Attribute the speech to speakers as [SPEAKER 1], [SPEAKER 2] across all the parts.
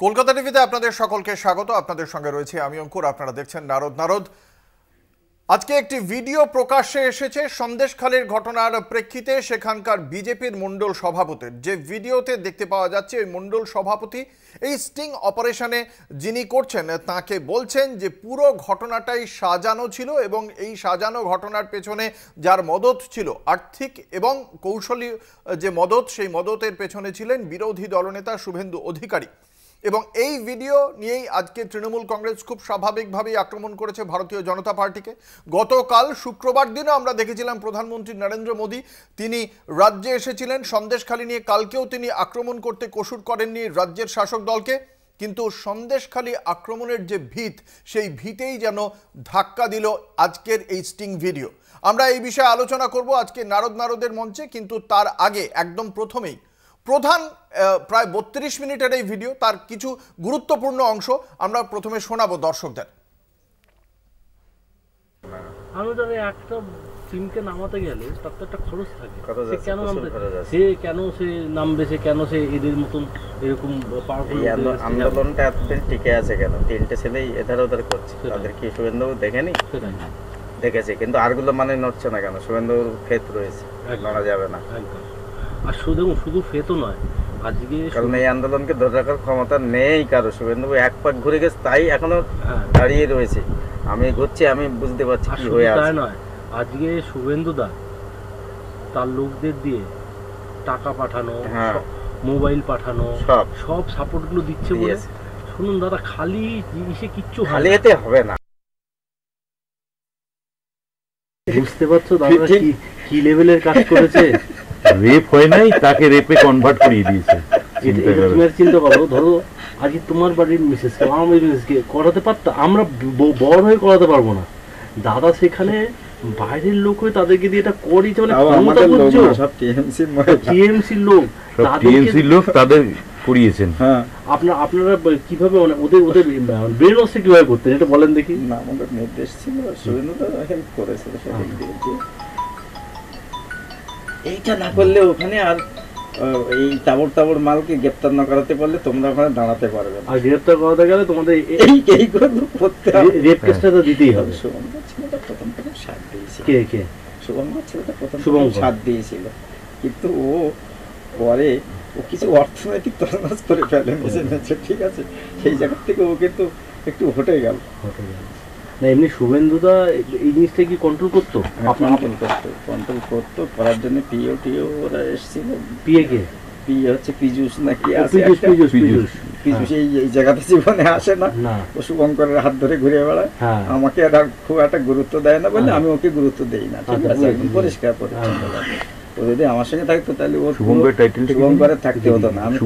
[SPEAKER 1] কলকাতা টিভিতে আপনাদের সকলকে স্বাগত। আপনাদের সঙ্গে রয়েছে আমি অঙ্কুর। আপনারা দেখছেন নারদ। আজকে একটি ভিডিও প্রকাশ্যে এসেছে সন্দেশখালীর ঘটনার প্রেক্ষিতে। সেখানকার বিজেপির মণ্ডল সভাপতির যে ভিডিওতে দেখতে পাওয়া যাচ্ছে, ওই মণ্ডল সভাপতি এই স্টিং অপারেশনে যিনি করছেন তাকে বলছেন যে পুরো ঘটনাটাই সাজানো ছিল এবং এই সাজানো ঘটনার পেছনে যার মদত ছিল, আর্থিক এবং কৌশলী যে মদত, সেই মদতের পেছনে ছিলেন বিরোধী দলনেতা শুভেন্দু অধিকারী। এবং এই ভিডিও নিয়েই আজকে তৃণমূল কংগ্রেস খুব স্বাভাবিকভাবেই আক্রমণ করেছে ভারতীয় জনতা পার্টিকে। গতকাল শুক্রবার দিনও আমরা দেখেছিলাম প্রধানমন্ত্রী নরেন্দ্র মোদী তিনি রাজ্যে এসেছিলেন সন্দেশখালী নিয়ে। কালকেও তিনি আক্রমণ করতে কসুর করেননি রাজ্যের শাসক দলকে, কিন্তু সন্দেশখালী আক্রমণের যে ভিত, সেই ভিতেই যেন ধাক্কা দিল আজকের এই স্টিং ভিডিও। আমরা এই বিষয়ে আলোচনা করব আজকে নারদের মঞ্চে, কিন্তু তার আগে একদম প্রথমেই প্রধান প্রায় 32 মিনিটের এই ভিডিও, তার কিছু গুরুত্বপূর্ণ অংশ আমরা প্রথমে শোনাবো দর্শকদের।
[SPEAKER 2] একটা সিমকে নামাতে গেলে তার তো একটা খরচ থাকে, সে কেন নামবে, সে কেন সে এদের মতন এরকম
[SPEAKER 3] আন্দোলনটা এতদিন টিকে আছে কেন? তিনটে ছেলেই এধার ওধার করছে, তাদের কি শুভেন্দু দেখেনি? দেখেছে, কিন্তু আরগুলো মানে নড়ছে না কেন? শুভেন্দুর ফেত রয়েছে, নড়া যাবে না।
[SPEAKER 2] আর শুধু ফেতো নয়, আজকে
[SPEAKER 3] কারণ এই আন্দোলনকে ধরে রাখার ক্ষমতা নেই কারো। শুভেন্দু এক পাক ঘুরে গেছে, তাই এখনো দাঁড়িয়ে রয়েছে। আমি ঘুরছি, আমি বুঝতে পারছি কি হয়ে আছে।
[SPEAKER 2] তাই নয়, আজকে শুভেন্দু দা তার লোকদের দিয়ে টাকা পাঠানো, মোবাইল পাঠানো, সব সাপোর্ট গুলো দিচ্ছে বলে। শুনুন দাদা, খালি জিনিসে কিচ্ছু
[SPEAKER 3] খালি এতে হবে না।
[SPEAKER 2] বুঝতে পারছো দাদা কি লেভেলের কাজ করেছে?
[SPEAKER 4] রেপ হয় নাই, তাকে রেপে কনভার্ট করিয়ে দিয়েছে।
[SPEAKER 2] তুমি চিন্তা করো, ধরো আজকে তোমার বাড়ির মিসেসকে, আমার বাড়ির মিসেসকে করাতে পারতো, আমরা বড় হয়ে করাতে পারবো না। দাদা সেখানে বাইরের লোক হয়ে তাদেরকে দিয়ে এটা করিয়েছে, মানে টিএমসির লোক তাদের
[SPEAKER 4] করিয়েছেন।
[SPEAKER 2] আপনারা কিভাবে মানে ওদের ব্রেন ওয়াশটা কিভাবে করতেন এটা বলেন দেখি।
[SPEAKER 3] না, আমাদের নির্দেশ ছিল, শুভেন্দু হেল্প করেছিল। এইটা না করলে ওখানে আর এই তাবড় মালকে গ্রেপ্তার না করাতে পারলে তোমরা ওখানে দাঁড়াতে পারবে না।
[SPEAKER 2] আর গ্রেপ্তার করাতে গেলে তোমাদের
[SPEAKER 3] এই করে করতে হবে,
[SPEAKER 2] রেপ কেসটা তো দিতেই হবে।
[SPEAKER 3] শুভঙ্কর ছেলেটা প্রথম সাথ দিয়েছিল।
[SPEAKER 2] কে
[SPEAKER 3] শুভঙ্কর ছেলেটা প্রথম সাথ দিয়েছিল, কিন্তু ও পরে কিছু অর্থনৈতিক তছনছ করে ফেলে মেসেজ, ঠিক আছে? সেই জায়গা থেকে ও কিন্তু একটু হটে গেল।
[SPEAKER 2] না, এমনি শুভেন্দুদা এই জিনিসটা কি কন্ট্রোল করতো?
[SPEAKER 3] কন্ট্রোল করতো, করার জন্য পিও ওরা এসেছিল।
[SPEAKER 2] পিএ
[SPEAKER 3] হচ্ছে পীযুষ নাকি
[SPEAKER 2] পীযুষ
[SPEAKER 3] এই জায়গাতে জীবনে আসে না, ও শুভঙ্করের হাত ধরে ঘুরে বেড়ায়। আমাকে আর খুব একটা গুরুত্ব দেয় না বলে আমি ওকে গুরুত্ব দেই না, ঠিক আছে? একদম পরিষ্কার পরিচ্ছন্ন। ও যদি আমার সঙ্গে থাকতো তাহলে ওর শুভঙ্করের থাকতে হতো না। আমি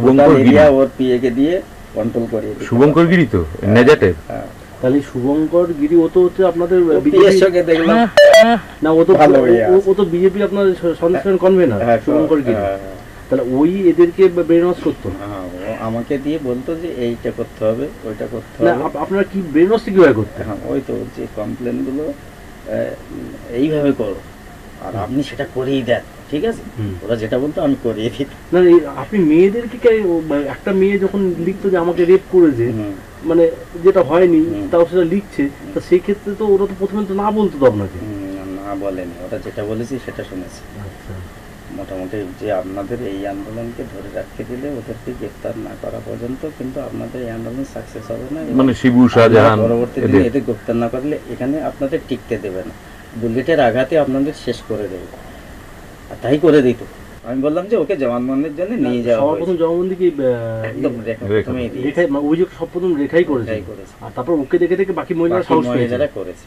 [SPEAKER 3] ওর পিএ কে দিয়ে কন্ট্রোল করিয়ে দিই।
[SPEAKER 4] শুভঙ্কর গিরি তো নেজাটের।
[SPEAKER 2] তাহলে শুভঙ্কর গিরি ও তো হচ্ছে আপনাদের
[SPEAKER 3] সঙ্গে দেখলাম
[SPEAKER 2] না, ও তো বিজেপি আপনার সন্দেশখালী কনভেনার শুভঙ্কর গিরি। তাহলে ওই এদেরকে ব্রেন ওয়াশ করতো,
[SPEAKER 3] আমাকে দিয়ে বলতো যে এইটা করতে হবে, ওইটা করতে হবে।
[SPEAKER 2] আপনারা কি ব্রেন ওয়াশ কিভাবে করতে?
[SPEAKER 3] হ্যাঁ, ওই তো যে কমপ্লেন গুলো এইভাবে করো আর আপনি সেটা করেই দেন, ঠিক আছে? ওরা যেটা বলতো আমি করিয়ে দিই।
[SPEAKER 2] না, আপনি মেয়েদেরকে একটা মেয়ে যখন লিখতো যে আমাকে রেপ করেছে, মানে যেটা হয়নি তাও সেটা লিখছে, তা সেই ক্ষেত্রে তো ওরা তো প্রথমে তো না বলতো তো আপনাকে।
[SPEAKER 3] না বলেনি, ওরা যেটা বলেছি সেটা শুনেছি। মোটামুটি যে আপনাদের এই আন্দোলনকে ধরে রাখতে দিলে ওদেরকে গ্রেফতার না করা পর্যন্ত কিন্তু আপনাদের এই আন্দোলন সাকসেস হবে না,
[SPEAKER 4] মানে শিবু শাহজাহান
[SPEAKER 3] পরবর্তী দিনে এদের গ্রেফতার না করলে এখানে আপনাদের টিকতে দেবে না, বুলেটের আঘাতে আপনাদের শেষ করে দেবে। আর তাই করে দিত। আমি বললাম যে ওকে জবানবন্দির জন্য নিয়ে যাওয়া।
[SPEAKER 2] সবার প্রথম জবানবন্দি কি
[SPEAKER 3] একদম
[SPEAKER 2] অভিযোগ সব প্রথম রেখাই করেছে, আর তারপর ওকে দেখে বাকি মহিলারা
[SPEAKER 3] করেছে।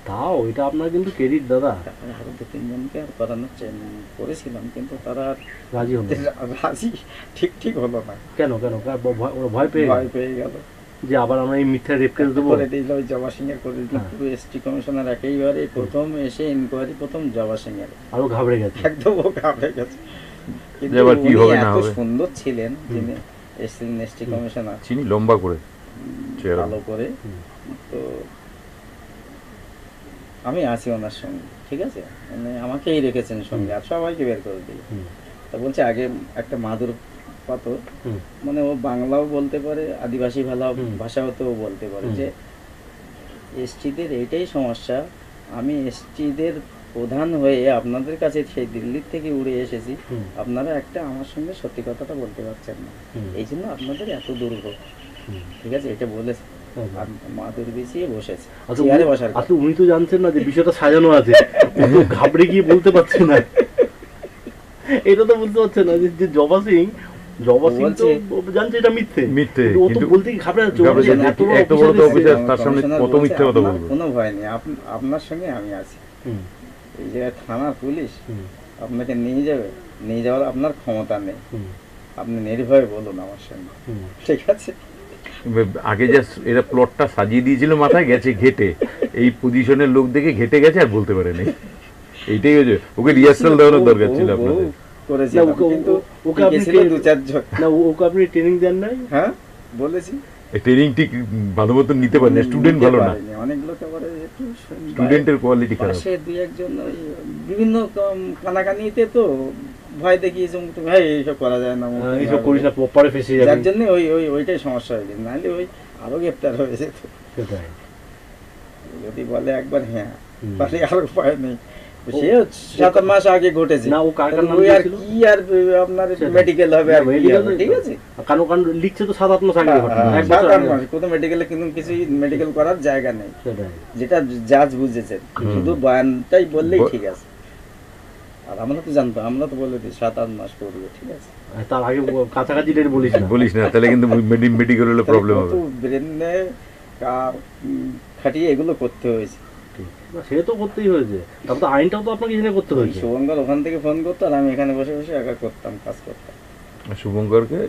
[SPEAKER 2] তাও এটা আপনার কিন্তু ক্রেডিট দাদা।
[SPEAKER 3] আরো 2-3 জনকে আর করানোর করেছিলাম, কিন্তু তারা রাজি ঠিক হলো না।
[SPEAKER 2] কেন ভয় পেয়ে গেল যে আবার আমরা এই মিথ্যা রেপ কেস দেবো
[SPEAKER 3] করে দিল। ওই জবা সিং এর করে দিল, পুরো এসটি কমিশনার একেবারে প্রথম এসে ইনকোয়ারি প্রথম জবা সিং এর আরো ঘাবড়ে গেছে, একদম ঘাবড়ে গেছে। কিন্তু কি হবে না হবে, সুন্দর ছিলেন যিনি এসটি কমিশনার,
[SPEAKER 4] চিনি লম্বা করে
[SPEAKER 3] ভালো করে। তো আমি আছি ওনার সঙ্গে, ঠিক আছে? মানে আমাকেই রেখেছেন সঙ্গে, আর সবাইকে বের করে দিই। তা বলছে আগে একটা মাদুর পাথর, মানে ও বাংলাও বলতে পারে, আদিবাসী ভাষাও তো বলতে পারে। যে এসটিদের এইটাই সমস্যা, আমি এসটিদের প্রধান হয়ে আপনাদের কাছে সেই দিল্লির থেকে উড়ে এসেছি, আপনারা একটা আমার সঙ্গে সত্যি কথাটা বলতে পারছেন না, এই জন্য আপনাদের এত দুর্ভোগ। ঠিক আছে, এটা বলেছে, আর মা দুর্বিছিয়ে বসেছে।
[SPEAKER 2] আচ্ছা, উনি তো জানছেন না যে বিষয়টা সাজানো আছে, ঘাবড়ে গিয়ে বলতে পারছে না, এটা তো বলতে পারছে না যে জবা সিং তো জানছে এটা মিথ্যে, ও তো বলতে কি ঘাবড়ে যাচ্ছে,
[SPEAKER 4] এত বড় অফিসার তার সামনে কত মিথ্যে কথা বলবে।
[SPEAKER 3] কোনো ভয় নেই, আপনার সঙ্গে আমি আছি। এই যে থানা পুলিশ আপনাকে নিয়ে যাবে, নিয়ে যাওয়ার আপনার ক্ষমতা নেই, আপনি নির্ভয়ে বলুন আমার সঙ্গে, ঠিক আছে?
[SPEAKER 4] আগে যা এরা প্লটটা সাজিয়ে দিয়েছিল মাথায়, গেছে ঘেটে, এই পজিশনের লোক দেখে ঘেটে গেছে আর বলতে পারেনি। এইটাই হচ্ছে, ওকে রিহার্সাল দেওয়ানোর দরকার ছিল আপনাদের।
[SPEAKER 2] ট্রেনিং দেন নাই?
[SPEAKER 3] হ্যাঁ বলেছি,
[SPEAKER 4] ট্রেনিং ঠিক ভালো মতন নিতে পারেন, স্টুডেন্ট ভালো না,
[SPEAKER 3] অনেক লোক আবার
[SPEAKER 4] স্টুডেন্টের কোয়ালিটি খারাপ।
[SPEAKER 3] দুই একজন বিভিন্ন কানাকানিতে তো ভয় দেখিয়েছে, ভাই এইসব করা যায় না,
[SPEAKER 2] এইসব করিস না, পরে ফেসে যাবে,
[SPEAKER 3] যার জন্য ওইটাই সমস্যা হয়ে গেছে, নাহলে ওই আরো গ্রেপ্তার হয়ে যেত। যদি বলে একবার হ্যাঁ, তাহলে আর উপায় নেই। সে 7 মাস আগে ঘটেছে না, ও কারখানা আর কি আর আপনার মেডিকেল হবে, আর ঠিক আছে,
[SPEAKER 2] কানো কান লিখছে তো 7-8 মাস আগে ঘটনা,
[SPEAKER 3] 7-8 মাস কোন মেডিকেলে কিন্তু কিছু মেডিকেল করার জায়গা নেই, যেটা জাজ বুঝেছেন, শুধু বয়ানটাই বললেই ঠিক আছে। আর আমরা তো জানতো, আমরা তো বলে দিই 7-8 মাস করবে, ঠিক আছে,
[SPEAKER 2] তার আগে কাছাকাছি ডেট বলিস না,
[SPEAKER 4] তাহলে কিন্তু মেডিকেল হলে প্রবলেম হবে।
[SPEAKER 3] ব্রেনে খাটিয়ে এগুলো করতে হয়েছে,
[SPEAKER 2] সে তো করতেই হয়েছে, তারপর তো আইনটাও তো আপনাকে জেনে করতে হয়েছে।
[SPEAKER 3] শুভঙ্কর ওখান থেকে ফোন করতো, আর আমি এখানে বসে বসে একা করতাম, কাজ করতাম।
[SPEAKER 4] শুভঙ্করকে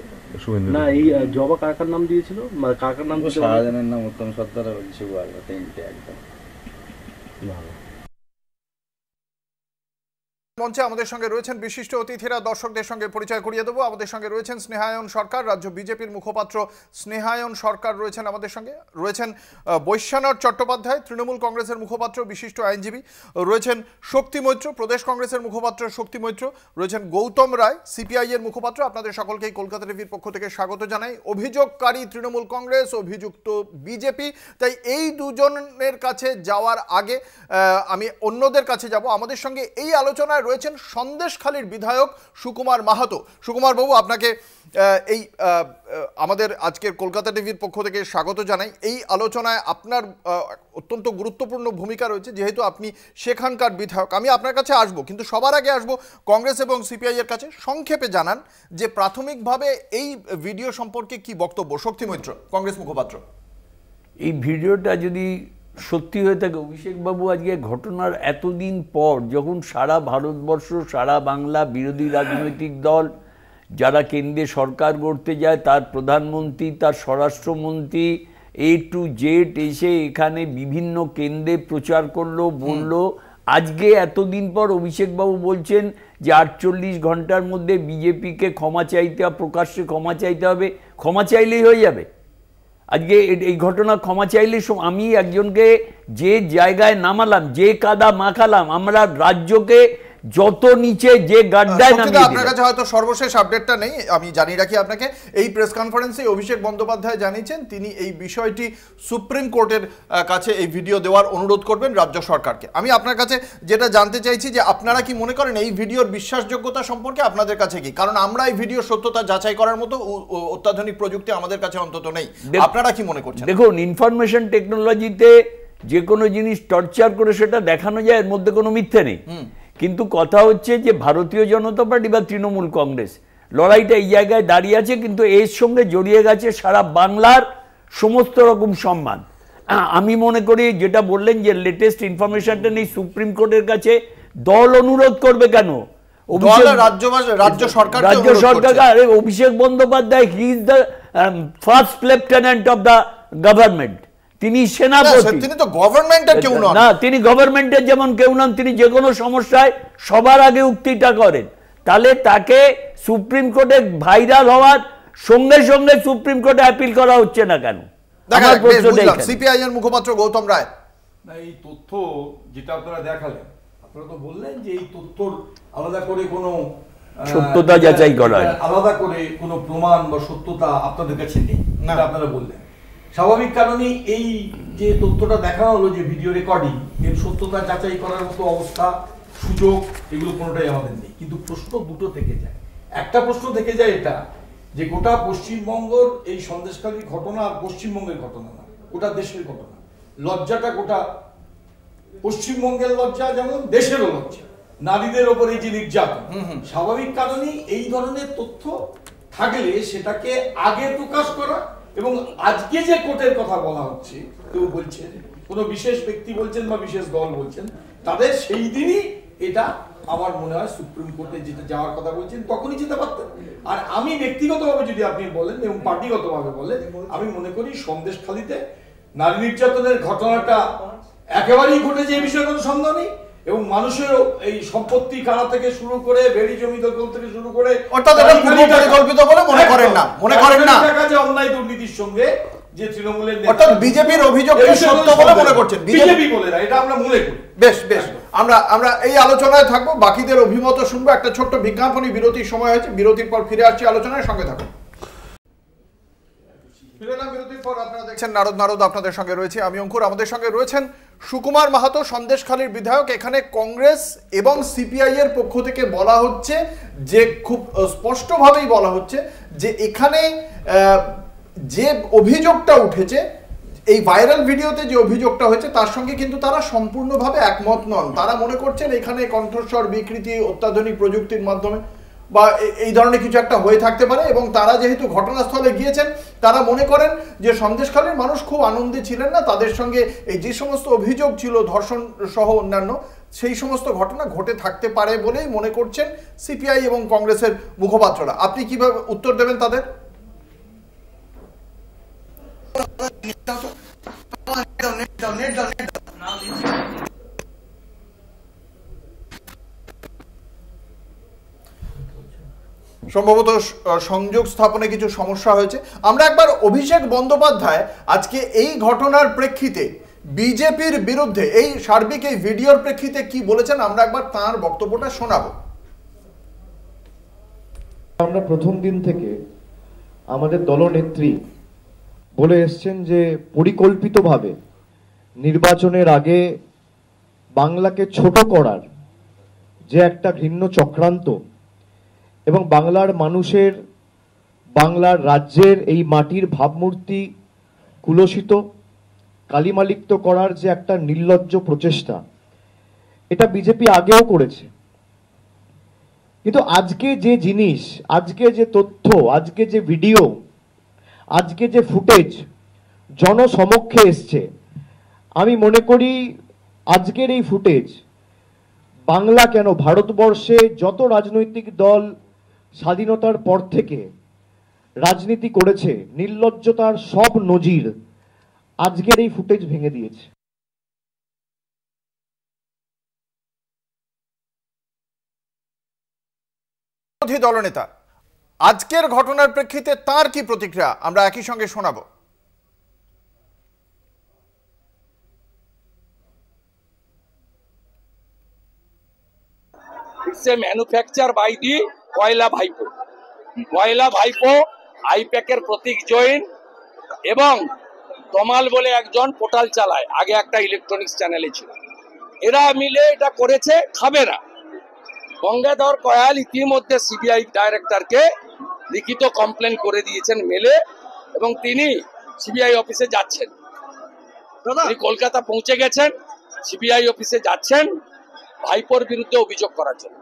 [SPEAKER 2] না, এই জবা কাকার নাম দিয়েছিল, কাকার নাম
[SPEAKER 3] শাহজাহানের নাম উত্তম সর্দার, শুভ আলো, তিনটে একদম
[SPEAKER 2] ভালো।
[SPEAKER 1] মঞ্চে আমাদের সঙ্গে রয়েছেন বিশিষ্ট অতিথিরা, দর্শকদের সঙ্গে পরিচয় করিয়ে দেবো। আমাদের সঙ্গে রয়েছেন স্নেহায়ন সরকার, রাজ্য বিজেপির মুখপাত্র স্নেহায়ন সরকার রয়েছেন আমাদের সঙ্গে, রয়েছেন বৈশ্যানর চট্টোপাধ্যায়, তৃণমূল কংগ্রেসের মুখপাত্র, বিশিষ্ট আইনজীবী, রয়েছেন শক্তি মৈত্র, প্রদেশ কংগ্রেসের মুখপাত্র শক্তি মৈত্র, রয়েছেন গৌতম রায়, সিপিআই এর মুখপাত্র। আপনাদের সকলকেই কলকাতা টিভির পক্ষ থেকে স্বাগত জানাই। অভিযোগকারী তৃণমূল কংগ্রেস, অভিযুক্ত বিজেপি, তাই এই দুজনের কাছে যাওয়ার আগে আমি অন্যদের কাছে যাব। আমাদের সঙ্গে এই আলোচনায় রয়েছেন সন্দেশখালীর বিধায়ক সুকুমার মাহাতো। সুকুমার বাবু, আপনাকে এই আমাদের আজকের কলকাতা টিভির পক্ষ থেকে স্বাগত জানাই। এই আলোচনায় আপনার অত্যন্ত গুরুত্বপূর্ণ ভূমিকা রয়েছে, যেহেতু আপনি সেখানকার বিধায়ক। আমি আপনার কাছে আসব, কিন্তু সবার আগে আসব কংগ্রেস এবং সিপিআই এর কাছে। সংক্ষেপে জানান যে প্রাথমিকভাবে এই ভিডিও সম্পর্কে কি বক্তব্য। শক্তি মৈত্র, কংগ্রেস মুখপাত্র।
[SPEAKER 5] এই ভিডিওটা যদি সত্যি হয়ে থাকে, অভিষেকবাবু আজকে ঘটনার এতদিন পর যখন সারা ভারতবর্ষ, সারা বাংলা বিরোধী রাজনৈতিক দল যারা কেন্দ্রে সরকার গড়তে যায়, তার প্রধানমন্ত্রী, তার স্বরাষ্ট্রমন্ত্রী A to Z এসে এখানে বিভিন্ন কেন্দ্রে প্রচার করলো, বললো, আজকে এতদিন পর অভিষেকবাবু বলছেন যে 48 ঘন্টার মধ্যে বিজেপিকে ক্ষমা চাইতে, প্রকাশ্যে ক্ষমা চাইতে হবে। ক্ষমা চাইলেই হয়ে যাবে? আজকে এই ঘটনা ক্ষমা চাইলে আমি একজনকে যে জায়গায় নামালাম, যে কাদা মাখালাম, আমরা রাজ্যকে যত নিচে যে গাড্ডায় নামিয়ে,
[SPEAKER 1] আপনার কাছে হয়তো সর্বশেষ আপডেটটা নেই, আমি জানিয়ে রাখি আপনাকে। এই প্রেস কনফারেন্সে অভিষেক বন্দ্যোপাধ্যায় জানিয়েছেন তিনি এই বিষয়টি সুপ্রিম কোর্টের কাছে এই ভিডিও দেওয়ার অনুরোধ করবেন রাজ্য সরকারকে। আমি আপনার কাছে যেটা জানতে চাইছি যে আপনারা কি মনে করেন এই ভিডিওর বিশ্বাসযোগ্যতা সম্পর্কে আপনাদের কাছে কি? কারণ আমরা এই ভিডিও সত্যতা যাচাই করার মতো অত্যাধুনিক প্রযুক্তি আমাদের কাছে অন্তত নেই। আপনারা কি মনে করছেন?
[SPEAKER 5] দেখুন, ইনফরমেশন টেকনোলজিতে যে কোনো জিনিস টর্চার করে সেটা দেখানো যায়, এর মধ্যে কোনো মিথ্যে নেই। কিন্তু কথা হচ্ছে যে ভারতীয় জনতা পার্টি বা তৃণমূল কংগ্রেস লড়াইটা এই জায়গায় দাঁড়িয়ে আছে, কিন্তু এর সঙ্গে জড়িয়ে গেছে সারা বাংলার সমস্ত রকম সম্মান। আমি মনে করি যেটা বললেন যে লেটেস্ট ইনফরমেশনটা নেই সুপ্রিম কোর্টের কাছে, দল অনুরোধ করবে কেন?
[SPEAKER 1] রাজ্য সরকার,
[SPEAKER 5] Abhishek Bandyopadhyay, he is the first lieutenant of the government, তিনি সেনাপতি,
[SPEAKER 1] তিনি তো গভর্নমেন্টের কেউ নন।
[SPEAKER 5] না, তিনি গভর্নমেন্টের যেমন কেউ নন, তিনি যে কোনো সমস্যায় সবার আগে উক্তিটা করেন। তাহলে তাকে সুপ্রিম কোর্টে ভাইরাল হওয়ার সঙ্গে সঙ্গে সুপ্রিম কোর্টে আপিল করা হচ্ছে না কেন?
[SPEAKER 1] সিপিআই এর মুখপাত্র গৌতম রায়,
[SPEAKER 6] এই তথ্য যেটা আপনারা দেখালেন, আপনারা তো বললেন যে এই তথ্যর আলাদা করে কোনো
[SPEAKER 5] সত্যতা যাচাই করা
[SPEAKER 6] আলাদা করে কোনো প্রমাণ বা সত্যতা আপনাদের কাছে নেই, আপনারা বললেন। স্বাভাবিক কারণে এই যে তথ্যটা দেখানো হলো যে ভিডিও রেকর্ডিং, এর সত্যতা যাচাই করার মতো অবস্থা, সুযোগ এগুলো কোনোটাই আমাদের নেই। কিন্তু প্রশ্ন দুটো থেকে যায়। একটা প্রশ্ন থেকে যায় এটা যে গোটা পশ্চিমবঙ্গের এই সন্দেশখালীর ঘটনা আর পশ্চিমবঙ্গের ঘটনা না, গোটা দেশের ঘটনা। লজ্জাটা গোটা পশ্চিমবঙ্গের লজ্জা, যেমন দেশেরও লজ্জা। নারীদের ওপর এই যে নির্যাতন, স্বাভাবিক কারণেই এই ধরনের তথ্য থাকলে সেটাকে আগে প্রকাশ করা, এবং আজকে যে কোর্টের কথা বলা হচ্ছে, কেউ বলছেন, কোনো বিশেষ ব্যক্তি বলছেন বা বিশেষ দল বলছেন, তাদের সেই দিনই এটা আমার মনে হয় সুপ্রিম কোর্টে যেটা যাওয়ার কথা বলছেন তখনই যেতে পারতেন। আর আমি ব্যক্তিগতভাবে যদি আপনি বলেন এবং পার্টিগতভাবে বলেন, আমি মনে করি সন্দেশখালীতে নারী নির্যাতনের ঘটনাটা একেবারেই ঘটেছে, এই বিষয়ে কোনো সন্দেহ নেই। এবং মানুষের এই সম্পত্তি কারা থেকে শুরু করে, বেড়ি জমি দখল থেকে শুরু করে,
[SPEAKER 1] অর্থাৎ এটা পরিকল্পিত বলে মনে করেন না, মনে করেন না
[SPEAKER 6] যে অন্যায় দুর্নীতির সঙ্গে যে তৃণমূলের,
[SPEAKER 1] অর্থাৎ বিজেপির অভিযোগকে সত্য বলে মনে করছেন,
[SPEAKER 6] বিজেপি বলে না, এটা আমরা মনে করি।
[SPEAKER 1] বেশ বেশ, আমরা এই আলোচনায় থাকবো, বাকিদের অভিমত শুনবো। একটা ছোট্ট বিজ্ঞাপনী বিরতির সময় হয়েছে, বিরতির পর ফিরে আসছি আলোচনায়, সঙ্গে থাকুন। বিরতির পর আপনারা দেখছেন নারদ নারদ, আপনাদের সঙ্গে রয়েছে আমি অঙ্কুর। আমাদের সঙ্গে রয়েছেন সুকুমার মাহাতো, সন্দেশখালীর বিধায়ক। এখানে কংগ্রেস এবং সিপিআই এর পক্ষ থেকে বলা হচ্ছে যে, খুব স্পষ্টভাবেই বলা হচ্ছে যে এখানে যে অভিযোগটা উঠেছে, এই ভাইরাল ভিডিওতে যে অভিযোগটা হয়েছে, তার সঙ্গে কিন্তু তারা সম্পূর্ণভাবে একমত নন। তারা মনে করছেন এখানে কণ্ঠস্বর বিকৃতি, অত্যাধুনিক প্রযুক্তির মাধ্যমে বা এই ধরনের কিছু একটা হয়ে থাকতে পারে। এবং তারা যেহেতু ঘটনাস্থলে গিয়েছেন, তারা মনে করেন যে সন্দেশখালীর মানুষ খুব আনন্দে ছিলেন না। তাদের সঙ্গে এই যে সমস্ত অভিযোগ ছিল, ধর্ষণ সহ অন্যান্য, সেই সমস্ত ঘটনা ঘটে থাকতে পারে বলেই মনে করছেন সিপিআই এবং কংগ্রেসের মুখপাত্ররা। আপনি কিভাবে উত্তর দেবেন তাদের? সম্ভবত সংযোগ স্থাপনে কিছু সমস্যা হয়েছে। আমরা একবার অভিষেক বন্দ্যোপাধ্যায় আজকে এই ঘটনার প্রেক্ষিতে বিজেপির বিরুদ্ধে এই সার্বিক এই ভিডিওর প্রেক্ষিতে কি বলেছেন, আমরা একবার তার বক্তব্যটা শোনাবো।
[SPEAKER 7] আমরা প্রথম দিন থেকে আমাদের দলনেত্রী বলে এসছেন যে পরিকল্পিতভাবে নির্বাচনের আগে বাংলাকে ছোট করার যে একটা ঘৃণ্য চক্রান্ত, এবং বাংলার মানুষের, বাংলার রাজ্যের এই মাটির ভাবমূর্তি কুলসিত, কালিমালিপ্ত করার যে একটা নির্লজ্জ প্রচেষ্টা, এটা বিজেপি আগেও করেছে। কিন্তু আজকে যে জিনিস, আজকে যে তথ্য, আজকে যে ভিডিও, আজকে যে ফুটেজ জনসমক্ষে এসছে, আমি মনে করি আজকের এই ফুটেজ বাংলা কেন, ভারতবর্ষে যত রাজনৈতিক দল স্বাধীনতার পর থেকে রাজনীতি করেছে, নির্লজ্জতার সব নজির আজকের এই ফুটেজ ভেঙে দিয়েছে।
[SPEAKER 1] বিরোধী দলনেতা আজকের ঘটনার প্রেক্ষিতে তার কি প্রতিক্রিয়া, আমরা একই সঙ্গে শোনাবো।
[SPEAKER 8] ম্যানুফ্যাকচার বাই দি কয়লা ভাইপো। কয়লা ভাইপো আইপ্যাকের প্রতীক জৈন এবং তমাল বলে একজন পোর্টাল চালায়, আগে একটা ইলেকট্রনিক্স চ্যানেলে ছিল। এরা মিলে এটা করেছে, খাবে না। গঙ্গাধর কয়াল ইতিমধ্যে সিবিআই ডাইরেক্টরকে লিখিত কমপ্লেন করে দিয়েছেন মেলে, এবং তিনি সিবিআই অফিসে যাচ্ছেন। তিনি কলকাতা পৌঁছে গেছেন, সিবিআই অফিসে যাচ্ছেন ভাইপোর বিরুদ্ধে অভিযোগ করার জন্য।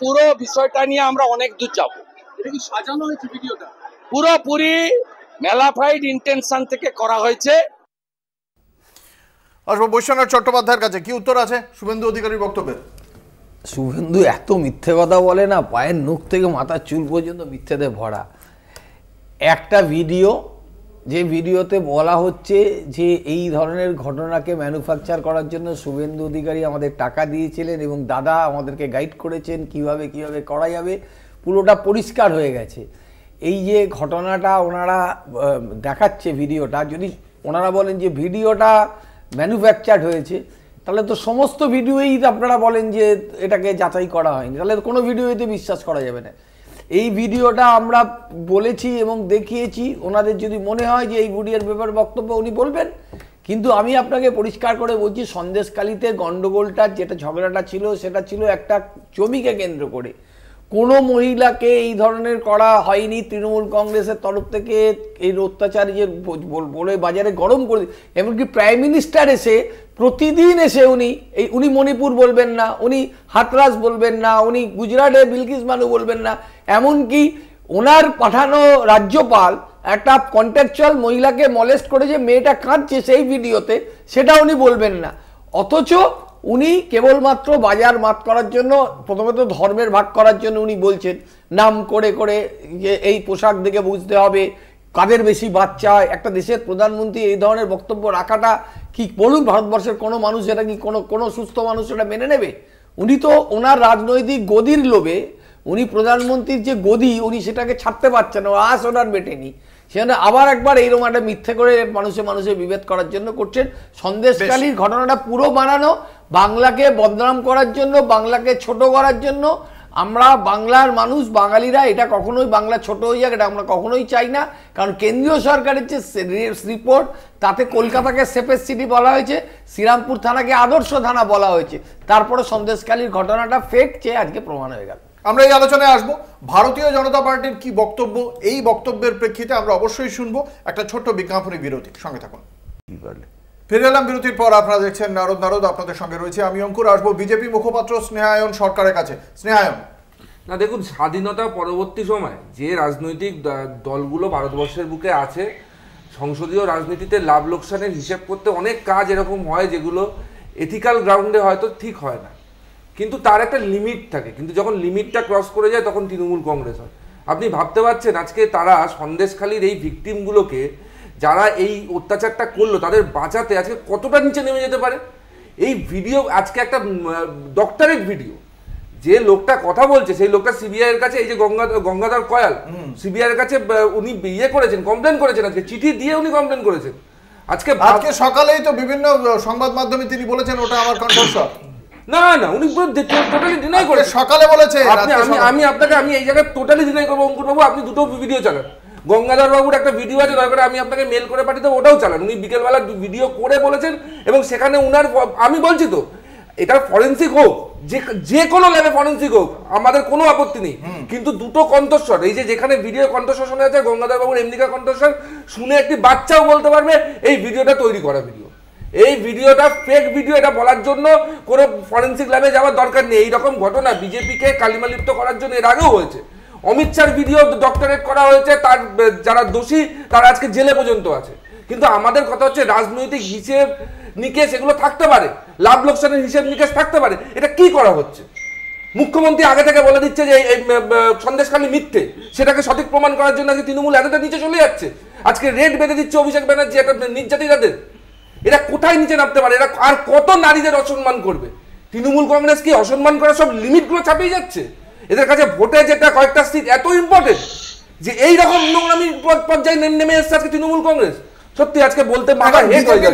[SPEAKER 8] পুরো বিষয়টা নিয়ে আমরা অনেক দূর যাব। এটা কি সাজানো হয়েছে ভিডিওটা? পুরোপুরি ম্যালাফাইড ইন্টেনশন থেকে করা হয়েছে।
[SPEAKER 1] আসবো বৈশ্বনাথ চট্টোপাধ্যায়ের কাছে, কি উত্তর আছে শুভেন্দু অধিকারীর বক্তব্যের?
[SPEAKER 9] শুভেন্দু এত মিথ্যে কথা বলে না, পায়ের নখ থেকে মাথার চুল পর্যন্ত মিথ্যেতে ভরা। একটা ভিডিও, যে ভিডিওতে বলা হচ্ছে যে এই ধরনের ঘটনাকে ম্যানুফ্যাকচার করার জন্য শুভেন্দু অধিকারী আমাদের টাকা দিয়েছিলেন এবং দাদা আমাদেরকে গাইড করেছেন কিভাবে করা যাবে, পুরোটা পরিষ্কার হয়ে গেছে। এই যে ঘটনাটা ওনারা দেখাচ্ছে ভিডিওটা, যদি ওনারা বলেন যে ভিডিওটা ম্যানুফ্যাকচার্ড হয়েছে, তাহলে তো সমস্ত ভিডিওই আপনারা বলেন যে এটাকে যাচাই করা হয়নি, তাহলে কোনো ভিডিওতে বিশ্বাস করা যাবে না। এই ভিডিওটা আমরা বলেছি এবং দেখিয়েছি, ওনাদের যদি মনে হয় যে এই ভিডিওর ব্যাপারে বক্তব্য উনি বলবেন, কিন্তু আমি আপনাকে পরিষ্কার করে বলছি সন্দেশখালিতে গন্ডগোলটা যেটা ঝগড়াটা ছিল সেটা ছিল একটা জমিকে কেন্দ্র করে। কোনো মহিলাকে এই ধরনের করা হয়নি, তৃণমূল কংগ্রেসের তরফ থেকে এই অত্যাচার যে বলে বাজারে গরম করে, এমনকি প্রাইম মিনিস্টার এসে প্রতিদিন এসে উনি মণিপুর বলবেন না, উনি হাতরাস বলবেন না, উনি গুজরাটে বিলকিস বানু বলবেন না, এমনকি ওনার পাঠানো রাজ্যপাল একটা কন্ট্রাকচুয়াল মহিলাকে মলেস্ট করে যে মেয়েটা কাঁদছে সেই ভিডিওতে, সেটা উনি বলবেন না। অথচ উনি কেবলমাত্র বাজার মাত করার জন্য, প্রথমত ধর্মের ভাগ করার জন্য উনি বলছেন, নাম করে করে যে এই পোশাক দেখে বুঝতে হবে কাদের বেশি বাচ্চা। একটা দেশের প্রধানমন্ত্রী এই ধরনের বক্তব্য রাখাটা কি বলুন, ভারতবর্ষের কোনো মানুষ এটা কি কোনো সুস্থ মানুষ এটা মেনে নেবে? উনি তো ওনার রাজনৈতিক গদির লোভে, উনি প্রধানমন্ত্রীর যে গদি উনি সেটাকে ছাড়তে পারছেন না, আস ওনার মেটেনি, সেখানে আবার একবার এইরকম একটা মিথ্যে করে মানুষে বিভেদ করার জন্য করছেন। সন্দেশখালীর ঘটনাটা পুরো বানানো, বাংলাকে বদনাম করার জন্য, বাংলাকে ছোট করার জন্য। আমরা বাংলার মানুষ, বাঙালিরা এটা কখনোই বাংলা ছোট হয়ে যাক এটা আমরা কখনোই চাই না। কারণ কেন্দ্রীয় সরকারের যে রিপোর্ট তাতে কলকাতাকে সেফেস্ট সিটি বলা হয়েছে, শ্রীরামপুর থানাকে আদর্শ থানা বলা হয়েছে, তারপরে সন্দেশখালীর ঘটনাটা ফেক চেয়ে আজকে প্রমাণ হয়ে গেল।
[SPEAKER 1] আমরা এই আলোচনায় আসবো ভারতীয় জনতা পার্টির কি বক্তব্য, এই বক্তব্যের প্রেক্ষিতে আমরা অবশ্যই শুনবো। একটা ছোট্ট বিজ্ঞাপনী বিরতি, সঙ্গে থাকুন। ফিরে এলাম বিরতির পর, আপনারা দেখছেন নারদ। আপনাদের সঙ্গে রয়েছে আমি অঙ্কুর। আসবো বিজেপি মুখপাত্র স্নেহায়ন সরকারের কাছে। স্নেহায়ন,
[SPEAKER 10] না দেখুন, স্বাধীনতা পরবর্তী সময় যে রাজনৈতিক দলগুলো ভারতবর্ষের বুকে আছে, সংসদীয় রাজনীতিতে লাভ লোকসানের হিসেব করতে অনেক কাজ এরকম হয় যেগুলো এথিক্যাল গ্রাউন্ডে হয়তো ঠিক হয় না, কিন্তু তার একটা লিমিট থাকে। কিন্তু যখন লিমিটটা ক্রস করে যায় তখন তৃণমূল কংগ্রেস হয়। আপনি ভাবতে পারছেন আজকে তারা সন্দেশখালীর এই ভিকটিমগুলোকে, যারা এই অত্যাচারটা করলো, তাদের বাঁচাতে আজকে কতটা নিচে নেমে যেতে পারে। এই ভিডিও আজকে একটা ডক্টরেট ভিডিও, যে লোকটা কথা বলছে সেই লোকটা সিবিআই এর কাছে, এই যে গঙ্গাধর কয়াল সিবিআই এর কাছে উনি ইয়ে করেছেন, কমপ্লেন করেছেন, আজকে চিঠি দিয়ে উনি কমপ্লেন করেছেন। আজকে সকালেই তো বিভিন্ন সংবাদ মাধ্যমে তিনি বলেছেন ওটা আমার কণ্ঠস্বর। না না, উনি টোটালি ডিনাই করেছেন,
[SPEAKER 1] সকালে বলেছে।
[SPEAKER 10] আমি এই জায়গায় টোটালি ডিনাই করবো অঙ্কুর বাবু, আপনি দুটো ভিডিও চালান। গঙ্গাধর বাবুর একটা ভিডিও আছে, দরকার আমি আপনাকে মেল করে পাঠিয়ে দেবো, ওটাও চালান। উনি বিকেলবেলা ভিডিও করে বলেছেন, এবং সেখানে উনার, আমি বলছি তো এটা ফরেন্সিক হোক, যে কোনো ল্যাবে ফরেন্সিক হোক, আমাদের কোনো আপত্তি নেই, কিন্তু দুটো কণ্ঠস্বর, এই যে যেখানে ভিডিও কণ্ঠস্বর শোনা যাচ্ছে গঙ্গাধর বাবুর এমনিকার কণ্ঠস্বর শুনে একটি বাচ্চাও বলতে পারবে এই ভিডিওটা তৈরি করা ভিডিও, এই ভিডিওটা ফেক ভিডিও, এটা বলার জন্য কোনো ফরেন্সিক ল্যাবে যাওয়ার দরকার নেই। এইরকম ঘটনা বিজেপিকে কালিমালিপ্ত করার জন্য এর আগেও হয়েছে। অমিত শাহর ভিডিও ডক্টরেট করা হয়েছে, তার যারা দোষী তারা আজকে জেলে পর্যন্ত আছে। কিন্তু আমাদের কথা হচ্ছে রাজনৈতিক হিসেব নিকেশ এগুলো থাকতে পারে, লাভ লোকসানের হিসেব নিকেশ থাকতে পারে। এটা কি করা হচ্ছে? মুখ্যমন্ত্রী আগে থেকে বলে দিচ্ছে যে এই সন্দেশখালী মিথ্যে, সেটাকে সঠিক প্রমাণ করার জন্য আজকে তৃণমূল এতটা নিচে চলে যাচ্ছে। আজকে রেট বেঁধে দিচ্ছে অভিষেক ব্যানার্জি, একটা নির্যাতিতাদের। এরা কোথায় নিচে নামতে পারে? এরা আর কত নারীদের অসম্মান করবে? তৃণমূল কংগ্রেস কি অসম্মান করার সব লিমিটগুলো চাপিয়ে যাচ্ছে? এদের কাছে ভোটে যেটা কয়েকটা সিট এত ইম্পর্টেন্ট যে এইরকম নোংরামির পর্যায়ে নেমে এসছে আজকে তৃণমূল কংগ্রেস। সত্যি আজকে বলতে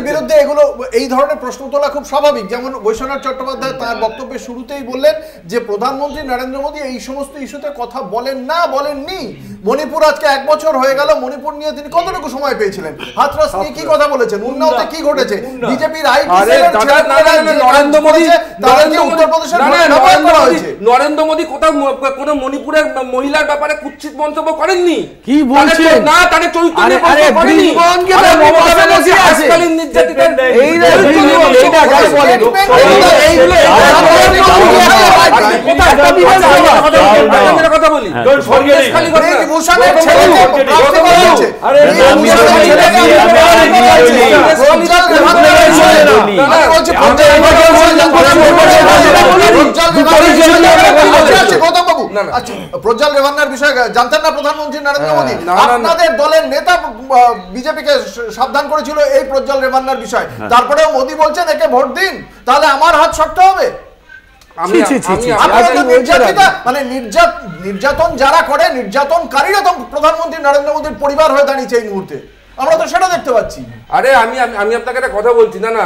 [SPEAKER 1] বিরুদ্ধে এগুলো এই ধরনের প্রশ্ন তোলা খুব স্বাভাবিক। যেমন বৈশ্বনাথ চট্টোপাধ্যায় তার বক্তব্যের শুরুতেই বললেন যে প্রধানমন্ত্রী নরেন্দ্র মোদী এই সমস্ত ইস্যুতে কথা বলেননি। মণিপুর আজকে 1 বছর হয়ে গেল, মণিপুর নিয়ে তিনি কতটুকু সময় পেয়েছিলেন? হাতরাস নিয়ে কি কথা বলেছেন? উন্নাওতে কি ঘটেছে? বিজেপির
[SPEAKER 10] নরেন্দ্র মোদী কোথাও কোন মণিপুরের মহিলার ব্যাপারে কুৎসিত মন্তব্য করেননি। কি বলছেন? না, তাদের চরিত্র করেনি।
[SPEAKER 1] প্রজ্জ্বল রেভান্নার বিষয়ে জানতেন না প্রধানমন্ত্রী নরেন্দ্র মোদী? আপনাদের দলের নেতা বিজেপিকে সাবধান করেছিল এই প্রজ্জ্বল রেভান্নার বিষয়, তারপরেও মোদী বলছেন একে ভোট দিন, তাহলে আমার হাত শক্ত হবে। মানে নির্যাতন যারা করে, নির্যাতনকারীরা তো প্রধানমন্ত্রী নরেন্দ্র মোদীর পরিবার হয়ে দাঁড়িয়েছে এই মুহূর্তে, আমরা তো সেটা দেখতে পাচ্ছি।
[SPEAKER 10] আরে আমি আপনাকে একটা কথা বলছি, না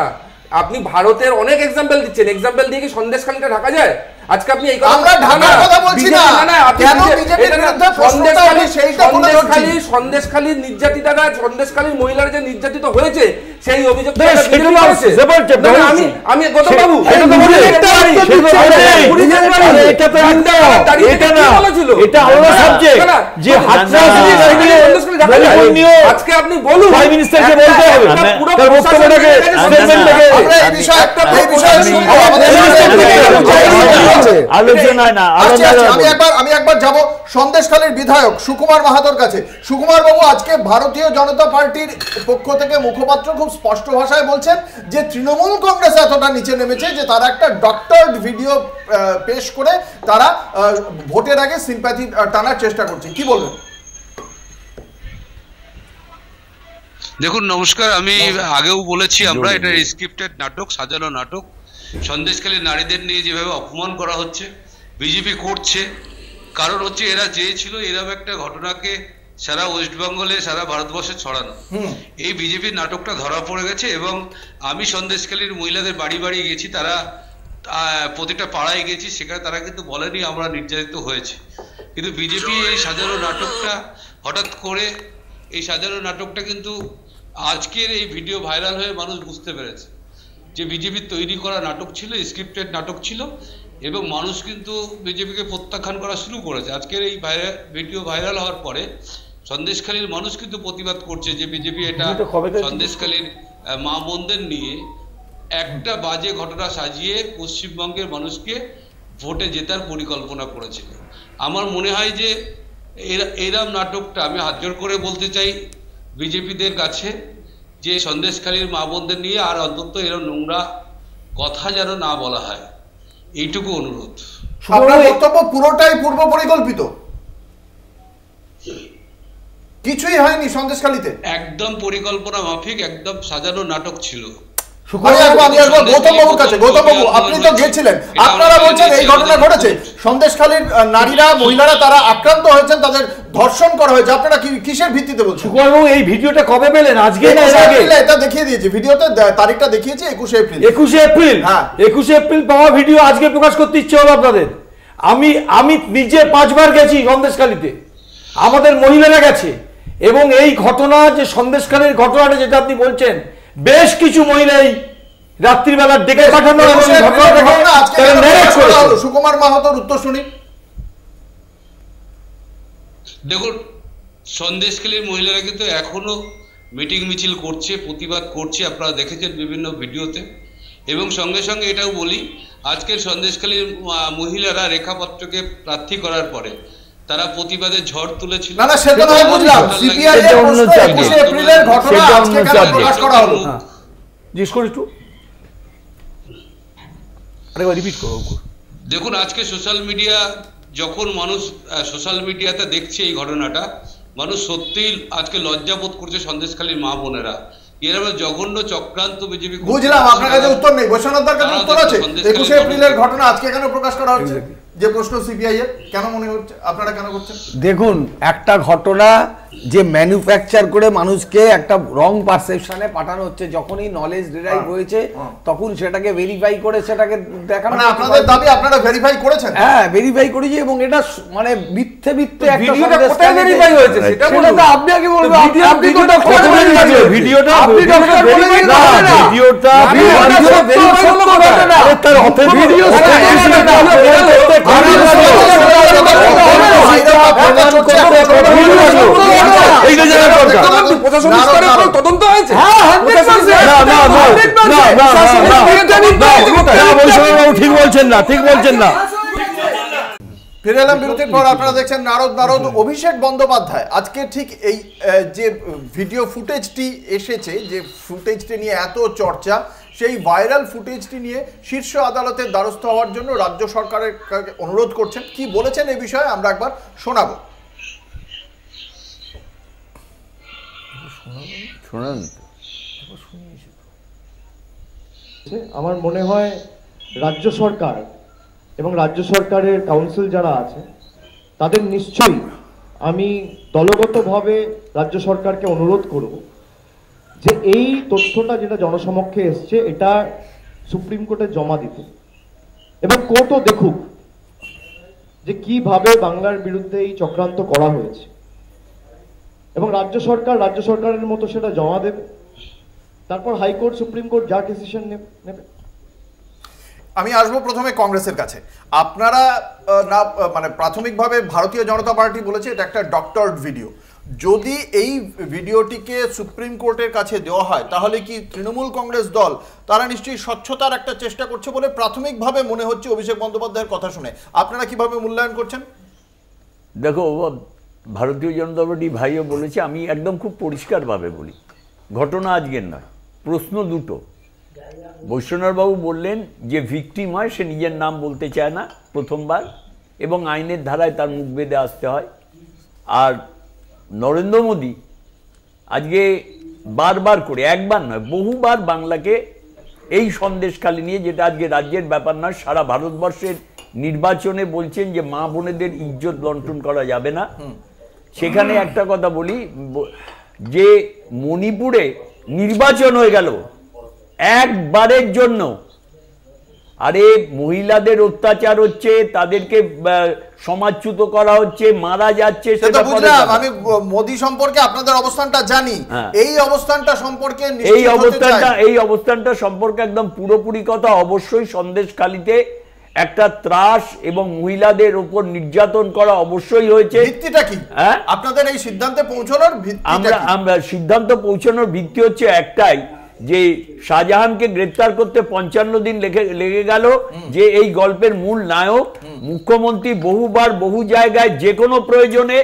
[SPEAKER 10] আপনি ভারতের অনেক এক্সাম্পল দিচ্ছেন, এক্সাম্পল দিয়ে কি সন্দেশখালীটা ঢাকা যায়? আজকে আপনি এই
[SPEAKER 1] আমরা ঢাকার কথা বলছি না, কেন বিজেপির বিরুদ্ধে প্রশ্নটা উঠে সেইটা বলে যাচ্ছি।
[SPEAKER 10] সন্দেশখালীর নির্যাতিতারা, সন্দেশখালীর মহিলারা যে নির্যাতিত হয়েছে সেই অভিযোগ আমি গৌতম বাবু আজকে আপনি বলুন,
[SPEAKER 1] আমি একবার যাব সন্দেশখালীর বিধায়ক সুকুমার মাহাতোর কাছে। সুকুমার বাবু, আজকে ভারতীয় জনতা পার্টির পক্ষ থেকে মুখপাত্র খুব স্পষ্ট ভাষায় বলছেন যে তৃণমূল কংগ্রেস এতটা নিচে নেমেছে যে তারা একটা ডক্টরড ভিডিও পেশ করে তারা ভোটের আগে সিম্প্যাথি টানার চেষ্টা করছে, কি বলবেন?
[SPEAKER 11] দেখুন নমস্কার, আমি আগেও বলেছি আমরা এটা স্ক্রিপ্টেড নাটক, সাজানো নাটক। সন্দেশখালী নারীদের নিয়ে যেভাবে অপমান করা হচ্ছে, বিজেপি করছে, কারণ হচ্ছে এরা চেয়েছিল এরকম একটা ঘটনাকে সারা ওয়েস্টবেঙ্গলে, সারা ভারতবর্ষে ছড়ানো। এই বিজেপির নাটকটা ধরা পড়ে গেছে এবং আমি সন্দেশখালীর মহিলাদের বাড়ি বাড়ি গেছি, তারা প্রতিটা পাড়ায় গেছি, সেখানে তারা কিন্তু বলেনি আমরা নির্যাতিত হয়েছে। কিন্তু বিজেপি এই সাজানো নাটকটা হঠাৎ করে, এই সাজানো নাটকটা কিন্তু আজকের এই ভিডিও ভাইরাল হয়ে মানুষ বুঝতে পেরেছে যে বিজেপির তৈরি করা নাটক ছিল, স্ক্রিপ্টেড নাটক ছিল এবং মানুষ কিন্তু বিজেপিকে প্রত্যাখ্যান করা শুরু করেছে। আজকের এই ভিডিও ভাইরাল হওয়ার পরে সন্দেশখালীর মানুষ কিন্তু প্রতিবাদ করছে যে বিজেপি এটা সন্দেশখালীর মা বোনদের নিয়ে একটা বাজে ঘটনা সাজিয়ে পশ্চিমবঙ্গের মানুষকে ভোটে জেতার পরিকল্পনা করেছিল। আমার মনে হয় যে এরম নাটকটা, আমি হাত জোড় করে বলতে চাই বিজেপিদের কাছে যে সন্দেশখালীর মা বোনদের নিয়ে আর অন্তত এরকম নোংরা কথা যেন না বলা হয়, এইটুকু অনুরোধ।
[SPEAKER 1] আপনার বক্তব্য পুরোটাই পূর্ব পরিকল্পিত, কিছুই হয়নি সন্দেশখালীতে?
[SPEAKER 11] একদম পরিকল্পনা মাফিক, একদম সাজানো নাটক ছিল।
[SPEAKER 1] গৌতম বাবুর কাছে, গৌতম বাবু আপনি তো গিয়েছিলেন, আপনারা বলছেন এই ঘটনা ঘটেছে, সন্দেশখালীর নারীরা, মহিলারা তারা আক্রান্ত হয়েছেন, তাদের ধর্ষণ করা হয়েছে, আপনারা কিসের ভিত্তিতে বলছেন?
[SPEAKER 5] সুকুমার বাবু এই ভিডিওটা কবে পেলেন? আজকে না এর আগে?
[SPEAKER 1] এটা দেখিয়ে দিয়েছি, ভিডিওতে তারিখটা দেখিয়েছি 21 এপ্রিল।
[SPEAKER 5] 21 এপ্রিল, হ্যাঁ 21 এপ্রিল পাওয়া ভিডিও আজকে প্রকাশ করতে ইচ্ছে হলো আপনাদের? আমি নিজে 5 বার গেছি সন্দেশখালীতে, আমাদের মহিলারা গেছে, এবং এই ঘটনা যে সন্দেশখালীর ঘটনাটা যেটা আপনি বলছেন, বেশ কিছু মহিলাই রাত্রিবেলা ডেকে পাঠানো এবং
[SPEAKER 1] সুকুমার মাহাতোর উত্তর শুনি।
[SPEAKER 11] দেখুন সন্দেশখালীর মহিলারা কিন্তু এখনো মিটিং মিছিল করছে, প্রতিবাদ করছে, আপনারা দেখেছেন বিভিন্ন ভিডিওতে। এবং সঙ্গে সঙ্গে এটাও বলি, আজকের সন্দেশখালীর মহিলারা রেখাপত্রকে প্রার্থী করার পরে তারা প্রতিবাদের ঝড় তুলেছিল।
[SPEAKER 1] না না সেটা নয়, বুঝলাম, সিপিআই এর প্রশ্ন 21 এপ্রিলের ঘটনা আজকে কেন প্রকাশ করা হলো?
[SPEAKER 5] জিজ্ঞেস করি একটু, আরেকবার রিপিট করো।
[SPEAKER 11] দেখুন আজকে সোশ্যাল মিডিয়া, যখন মানুষ সোশ্যাল মিডিয়াতে দেখছে এই ঘটনাটা, মানুষ সত্যিই আজকে লজ্জা বোধ করছে সন্দেশখালীর মা বোনেরা। এরকম জঘন্য চক্রান্ত বিজেপি।
[SPEAKER 1] বুঝলাম, আপনার কাছে উত্তর নেই, বৈশ্বনাথদার কাছে উত্তর আছে। 21 এপ্রিলের ঘটনা আজকে কেন প্রকাশ করা হচ্ছে? যে প্রশ্ন সিপিআই এর, কেন মনে হচ্ছে, আপনারা কেন করছেন?
[SPEAKER 9] দেখুন একটা ঘটনা যে ম্যানুফ্যাকচার করে মানুষকে একটা রং পারসেপশনে পাঠানো হচ্ছে, যখনই নলেজ ডিরাইভ হয়েছে তখন সেটাকে ভেরিফাই করে সেটাকে দেখানো।
[SPEAKER 1] মানে আপনাদের দাবি আপনারা ভেরিফাই করেছেন?
[SPEAKER 9] হ্যাঁ ভেরিফাই করেছি, এবং এটা মানে মিথ্যে মিথ্যে একটা
[SPEAKER 10] ভিডিওটা কোথায় ভেরিফাই হয়েছে সেটা বলুন।
[SPEAKER 9] তো আপনি আগে বলবেন,
[SPEAKER 5] ভিডিওটা কোথায় ভেরিফাই হয়েছে? ভিডিওটা আপনি ডক্টর বলে দিন না, ভিডিওটা ভেরিফাই করতে না, আরে তার অথেন্টিক ভিডিও
[SPEAKER 10] তদন্ত হয়েছে।
[SPEAKER 5] ঠিক বলছেন না, ঠিক বলছেন না।
[SPEAKER 1] ফিরে এলাম বিরতির পর, আপনারা দেখছেন নারদ। অভিষেক বন্দ্যোপাধ্যায় আজকে ঠিক এই যে ভিডিও ফুটেজটি এসেছে, যে ফুটেজটি নিয়ে এত চর্চা, সেই ভাইরাল ফুটেজটি নিয়ে শীর্ষ আদালতের দ্বারস্থ হওয়ার জন্য রাজ্য সরকারের অনুরোধ করছেন। কি বলেছেন এই বিষয়ে আমরা একবার শোনাবো।
[SPEAKER 7] আমার মনে হয় রাজ্য সরকার এবং রাজ্য সরকারের কাউন্সিল যারা আছে তাদের নিশ্চয়ই আমি দলগতভাবে রাজ্য সরকারকে অনুরোধ করব যে এই তথ্যটা যেটা জনসমক্ষে এসছে এটা সুপ্রিম কোর্টে জমা দিতে, এবং কোর্টও দেখুক যে কিভাবে বাংলার বিরুদ্ধে এই চক্রান্ত করা হয়েছে, এবং রাজ্য সরকারের মতো সেটা জমা দেবে, তারপর হাইকোর্ট সুপ্রিম কোর্ট যা ডিসিশন নেবে।
[SPEAKER 1] আমি আসবো প্রথমে কংগ্রেসের কাছে। আপনারা না মানে প্রাথমিকভাবে ভারতীয় জনতা পার্টি বলেছে এটা একটা ডক্টরড ভিডিও। যদি এই ভিডিওটিকে সুপ্রিম কোর্টের কাছে দেওয়া হয় তাহলে কি তৃণমূল কংগ্রেস দল তারা নিশ্চয়ই স্বচ্ছতার একটা চেষ্টা করছে বলে প্রাথমিকভাবে মনে হচ্ছে অভিষেক বন্দ্যোপাধ্যায়ের কথা শুনে। আপনারা কিভাবে মূল্যায়ন করছেন?
[SPEAKER 5] দেখো, ভারতীয় জনতা পার্টি ভাইও বলেছে, আমি একদম খুব পরিষ্কারভাবে বলি, ঘটনা আজকের নয়, প্রশ্ন দুটো। বৈশ্বনাথবাবু বললেন যে ভিকটিম হয় সে নিজের নাম বলতে চায় না প্রথমবার, এবং আইনের ধারায় তার মুখ বেঁধে আসতে হয়। আর নরেন্দ্র মোদী আজকে বারবার করে, একবার নয় বহুবার বাংলাকে এই সন্দেশখালি নিয়ে, যেটা আজকে রাজ্যের ব্যাপার নয়, সারা ভারতবর্ষের নির্বাচনে বলছেন যে মা বোনেদের ইজ্জত লণ্ঠন করা যাবে না। সেখানে একটা কথা বলি, যে মণিপুরে নির্বাচন হয়ে গেল একবারের জন্য, আরে মহিলাদের অত্যাচার হচ্ছে, তাদেরকে সমাজচ্যুত করা হচ্ছে, মারা যাচ্ছে, সেটা বুঝলাম।
[SPEAKER 1] আমি মোদি সম্পর্কে আপনাদের অবস্থানটা জানি, এই অবস্থানটা সম্পর্কে
[SPEAKER 5] এই অবস্থানটা সম্পর্কে একদম পুরোপুরি কথা। অবশ্যই সন্দেশখালিতে একটা ত্রাস এবং মহিলাদের উপর নির্যাতন করা অবশ্যই হয়েছে।
[SPEAKER 1] ভিত্তিটা কি আপনাদের এই সিদ্ধান্তে পৌঁছানোর?
[SPEAKER 5] আমরা সিদ্ধান্ত পৌঁছানোর ভিত্তি হচ্ছে একটাই, যে শাহজাহানকে গ্রেফতার করতে 55 দিন লেগে গেল, যে এই গল্পের মূল নায়ক। মুখ্যমন্ত্রী বহুবার বহু জায়গায় যে কোনো প্রয়োজনে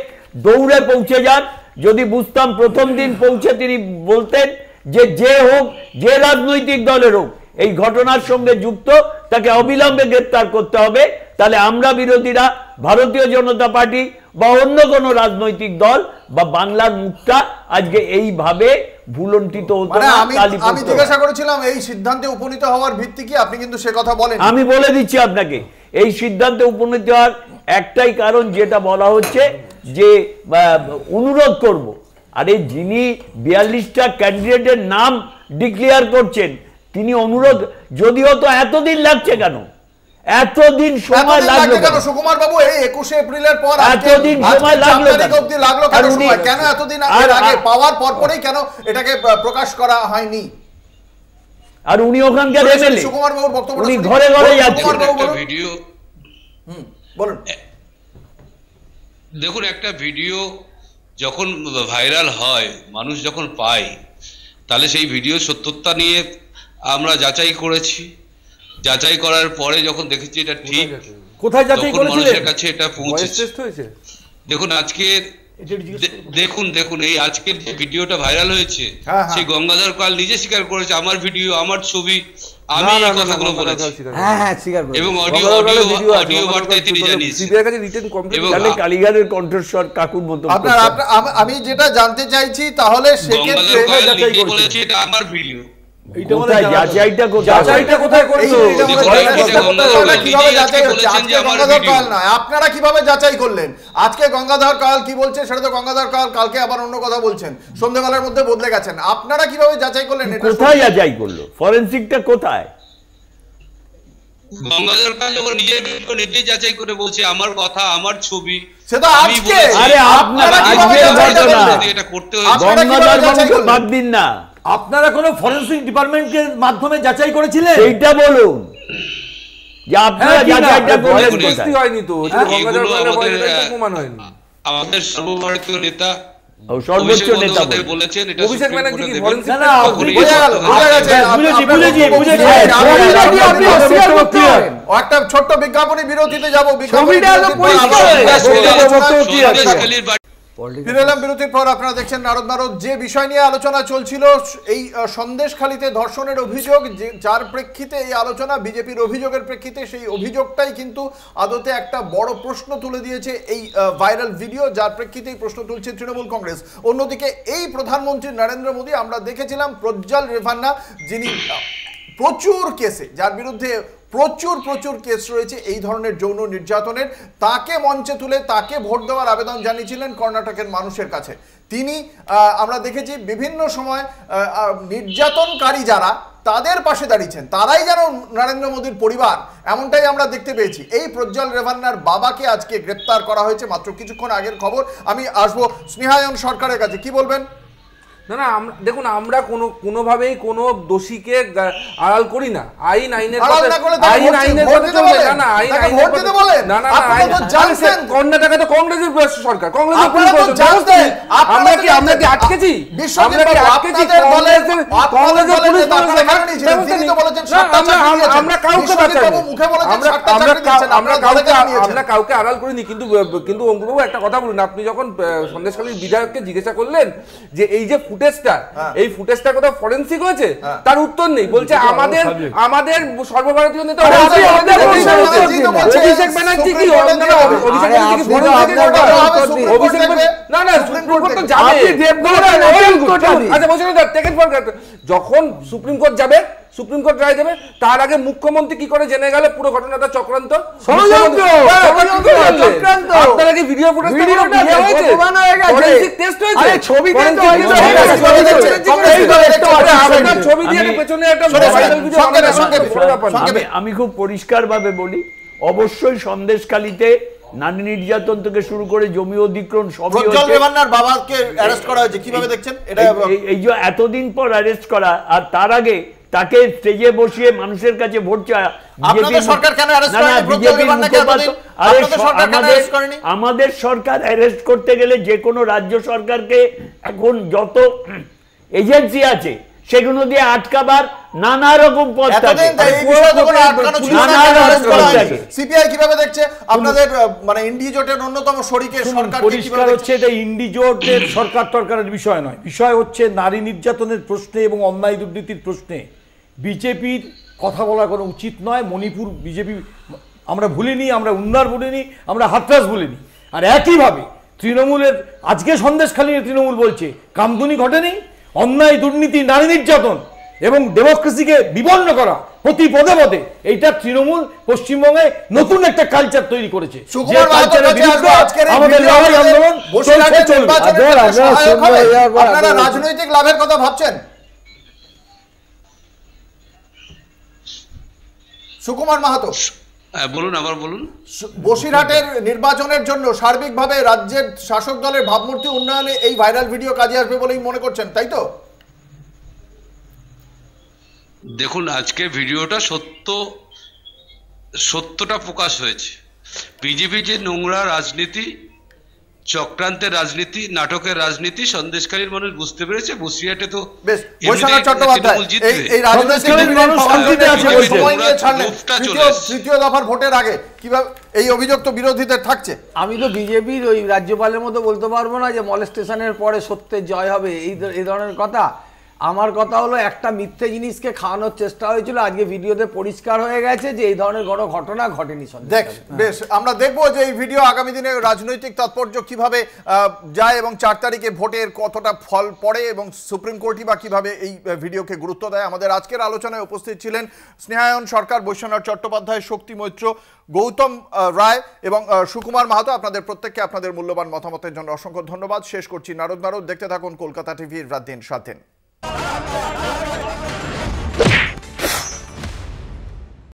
[SPEAKER 5] দৌড়ে পৌঁছে যান। যদি বুঝতাম প্রথম দিন পৌঁছে তিনি বলতেন যে হোক, যে রাজনৈতিক দলের হোক এই ঘটনার সঙ্গে যুক্ত, তাকে অবিলম্বে গ্রেফতার করতে হবে। তাহলে আমরা বিরোধীরা, ভারতীয় জনতা পার্টি বা অন্য কোনো রাজনৈতিক দল বা বাংলার মুখটা আজকে এইভাবে ভুলন্টিত হতো না।
[SPEAKER 1] আমি জিজ্ঞাসা করেছিলাম এই সিদ্ধান্তে উপনীত হওয়ার ভিত্তি কি, আপনি কিন্তু সে কথা বলেন।
[SPEAKER 5] আমি বলে দিচ্ছি আপনাকে, এই সিদ্ধান্তে উপনীত হওয়ার একটাই কারণ, যেটা বলা হচ্ছে যে অনুরোধ করব। আরে যিনি 42টা ক্যান্ডিডেটের নাম ডিক্লেয়ার করছেন, তিনি অনুরোধ, যদিও তো এতদিন লাগছে কেন, এতদিন সময় লাগলো কেন
[SPEAKER 1] সুকুমার বাবু? এই 21 এপ্রিলের পর
[SPEAKER 5] এতদিন সময় লাগলো
[SPEAKER 1] কেন? এতদিন আগে পাওয়ার পরপরই কেন এটাকে প্রকাশ করা হয়নি?
[SPEAKER 5] আর উনি ওখানকার এমএলএ,
[SPEAKER 1] সুকুমার বাবুর বক্তব্য
[SPEAKER 5] উনি ঘরে ঘরে যাচ্ছেন।
[SPEAKER 11] ভিডিও
[SPEAKER 1] বলুন।
[SPEAKER 11] দেখুন, একটা ভিডিও যখন ভাইরাল হয়, মানুষ যখন পায়, তাহলে সেই ভিডিও সত্যতা নিয়ে আমরা যাচাই করেছি। যাচাই করার পরে যখন দেখেছি এটা ঠিক,
[SPEAKER 6] কোথায় যাচাই করেছিলেন?
[SPEAKER 11] মানুষের কাছে এটা পৌঁছেছে। দেখুন আজকে দেখুন এই আজকের যে ভিডিওটা ভাইরাল হয়েছে, সেই গঙ্গাধর পাল নিজে স্বীকার করেছে আমার ভিডিও, আমার ছবি, আমি এই কথাগুলো বলেছি। এবং অডিও বার্তায় তিনি জানিয়েছেন।
[SPEAKER 5] এবং কালীঘাটের কণ্ঠস্বর কাকুর মতো।
[SPEAKER 1] আমি যেটা জানতে চাইছি, তাহলে সেক্ষেত্রে
[SPEAKER 11] বলেছে এটা আমার ভিডিও,
[SPEAKER 1] আপনারা কিভাবে যাচাই করলেন? আজকে গঙ্গাধর কাল কি বলছে সেটা তো গঙ্গাধর কাল, কালকে আবার অন্য কথা বলছেন, সন্ধ্যেবেলার মধ্যে বদলে গেছেন। আপনারা কিভাবে যাচাই করলেন?
[SPEAKER 5] কোথায় যাচাই করলো? ফরেনসিকটা কোথায়?
[SPEAKER 11] গঙ্গাধর কাল যখন নিজে যাচাই করে বলছে আমার কথা, আমার ছবি,
[SPEAKER 1] সেটা আজকে।
[SPEAKER 5] আরে আপনারা
[SPEAKER 1] কিভাবে যাচাই করলেন?
[SPEAKER 11] এটা করতে হয়েছে।
[SPEAKER 5] বাদ দিন না,
[SPEAKER 6] আপনারা কোন ফরেনসিক ডিপার্টমেন্টের মাধ্যমে যাচাই করেছিলেন?
[SPEAKER 5] সেইটা বলুন যে আপনারা যাচাইটা করলেন কোথায়?
[SPEAKER 10] হয়নি তো, গঙ্গাধর কালের বয়সটা প্রমাণ হয়নি।
[SPEAKER 11] আমাদের সর্বভারতীয় নেতা,
[SPEAKER 5] সর্বোচ্চ নেতা
[SPEAKER 11] বলেছেন এটা
[SPEAKER 10] অভিষেক ব্যানার্জি কি ফরেনসিক?
[SPEAKER 6] না, বুঝেছি।
[SPEAKER 1] একটা ছোট্ট বিজ্ঞাপনী বিরতিতে যাব। ফিরে এলাম বিরতির পর। আপনারা দেখছেন নারদ। যে বিষয় নিয়ে আলোচনা চলছিল, এই সন্দেশখালিতে ধর্ষণের অভিযোগ, যার প্রেক্ষিতে এই আলোচনা, বিজেপির অভিযোগের প্রেক্ষিতে, সেই অভিযোগটাই কিন্তু আদতে একটা বড় প্রশ্ন তুলে দিয়েছে এই ভাইরাল ভিডিও, যার প্রেক্ষিতেই প্রশ্ন তুলছে তৃণমূল কংগ্রেস। অন্যদিকে এই প্রধানমন্ত্রী নরেন্দ্র মোদী, আমরা দেখেছিলাম প্রজ্জ্বল রেভান্না, যিনি প্রচুর কেসে, যার বিরুদ্ধে প্রচুর কেস রয়েছে এই ধরনের যৌন নির্যাতনের, তাকে মঞ্চে তুলে তাকে ভোট দেওয়ার আবেদন জানিয়েছিলেন কর্ণাটকের মানুষের কাছে। তিনি আমরা দেখেছি বিভিন্ন সময় নির্যাতনকারী যারা তাদের পাশে দাঁড়িয়েছেন, তারাই যেন নরেন্দ্র মোদীর পরিবার, এমনটাই আমরা দেখতে পেয়েছি। এই প্রজ্জ্বল রেভান্নার বাবাকে আজকে গ্রেপ্তার করা হয়েছে, মাত্র কিছুক্ষণ আগের খবর। আমি আসবো স্নেহায়ন সরকারের কাছে, কি বলবেন?
[SPEAKER 10] না দেখুন, আমরা কোনোভাবেই কোনো দোষীকে আড়াল করি না। আইন আইনের কর্ণাটকে তো কংগ্রেসের সরকার, আমরা কি আটকেছি? আমরা কাউকে আড়াল করিনি। কিন্তু অঙ্কুরবাবু একটা কথা বলুন, আপনি যখন সন্দেশখালীর বিধায়ককে জিজ্ঞাসা করলেন যে এই যে ফুটেজটা, এই ফুটেজটা কোথাও ফরেনসিক হয়েছে, তার উত্তর নেই। বলছে আমাদের সর্বভারতীয় নেতা অভিষেক ব্যানার্জি কি যখন সুপ্রিম কোর্ট যাবে, সুপ্রিম কোর্ট রায় দেবে, তার আগে মুখ্যমন্ত্রী কি করে জেনে গেল পুরো ঘটনাটা চক্রান্ত? আপনারা কি ভিডিও ফুটেজ
[SPEAKER 5] আমি খুব পরিষ্কার ভাবে বলি, অবশ্যই সন্দেশখালীতে নারী নির্যাতন থেকে শুরু করে জমি অধিগ্রহণ সবই
[SPEAKER 1] বাবাকে অ্যারেস্ট করা হয়েছে, কিভাবে দেখছেন এটা?
[SPEAKER 5] এই যে এতদিন পর অ্যারেস্ট করা, আর তার আগে তাকে স্টেজে বসিয়ে মানুষের কাছে ভোট চাওয়া, আমাদের সরকার অ্যারেস্ট করতে গেলে যে কোনো রাজ্য সরকারকে এখন যত এজেন্সি আছে সেগুলো দিয়ে আটকাবার নানা রকম পথ থাকে।
[SPEAKER 1] সিপিআই কিভাবে দেখছে আপনাদের মানে ইন্ডি জোটের অন্যতম শরিকের সরকার?
[SPEAKER 6] পরিষ্কার হচ্ছে এটা ইন্ডি জোটের সরকার টরকারের বিষয় নয়, বিষয় হচ্ছে নারী নির্যাতনের প্রশ্নে এবং অন্যায় দুর্নীতির প্রশ্নে বিজেপির কথা বলা কোনো উচিত নয়। মণিপুর বিজেপি আমরা ভুলিনি, আমরা উন্নার ভুলিনি, আমরা হাতরাস ভুলিনি। আর একইভাবে তৃণমূলের আজকে সন্দেশখালীর তৃণমূল বলছে কামদুনি ঘটেনি, অন্যায় দুর্নীতি, নারী নির্যাতন এবং ডেমোক্রেসিকে বিপন্ন করা প্রতি পদে পদে, এইটা তৃণমূল পশ্চিমবঙ্গে নতুন একটা কালচার তৈরি করেছে। আমাদের লড়াই আন্দোলন
[SPEAKER 1] রাজনৈতিক লাভের কথা ভাবছেন? সুকুমার মাহাতো
[SPEAKER 11] বলুন, আবার বলুন।
[SPEAKER 1] বসিরহাটের নির্বাচনের জন্য সার্বিকভাবে রাজ্যের শাসক দলের ভাবমূর্তি উন্নয়নে এই ভাইরাল ভিডিও কাজে আসবে বলেই মনে করছেন, তাই তো?
[SPEAKER 11] দেখুন, আজকে ভিডিওটা সত্যটা প্রকাশ হয়েছে। বিজেপি যে নোংরা রাজনীতি, চক্রান্তের রাজনীতি, নাটকের রাজনীতি সন্দেশকারীর মানুষ বুঝতে পেরেছে। বসিরহাটে তো
[SPEAKER 1] তৃতীয় দফার ভোটের আগে কিভাবে এই অভিযোগ তো বিরোধীদের থাকছে।
[SPEAKER 9] আমি তো বিজেপির ওই রাজ্যপালের মতো বলতে পারবো না যে মলেস্টেশনের পরে সত্যের জয় হবে, এই ধরনের কথা। আমার কথা হলো একটা মিথ্যে জিনিসকে খাওয়ানোর চেষ্টা হয়েছিল, আজকে ভিডিওতে পরিষ্কার হয়ে গেছে যে এই ধরনের কোনো ঘটনা ঘটেনি।
[SPEAKER 1] বেশ, আমরা দেখবো যে এই ভিডিও আগামী দিনে রাজনৈতিক তাৎপর্য কিভাবে যায় এবং 4 তারিখে ভোটের কতটা ফল পড়ে এবং সুপ্রিম কোর্টই বা কিভাবে এই ভিডিওকে গুরুত্ব দেয়। আমাদের আজকের আলোচনায় উপস্থিত ছিলেন স্নেহায়ন সরকার, বৈশ্বনাথ চট্টোপাধ্যায়, শক্তি মৈত্র, গৌতম রায় এবং সুকুমার মাহাতো। আপনাদের প্রত্যেককে আপনাদের মূল্যবান মতামতের জন্য অসংখ্য ধন্যবাদ। শেষ করছি নারদ। দেখতে থাকুন কলকাতা টিভির রাত দিন 7 দিন।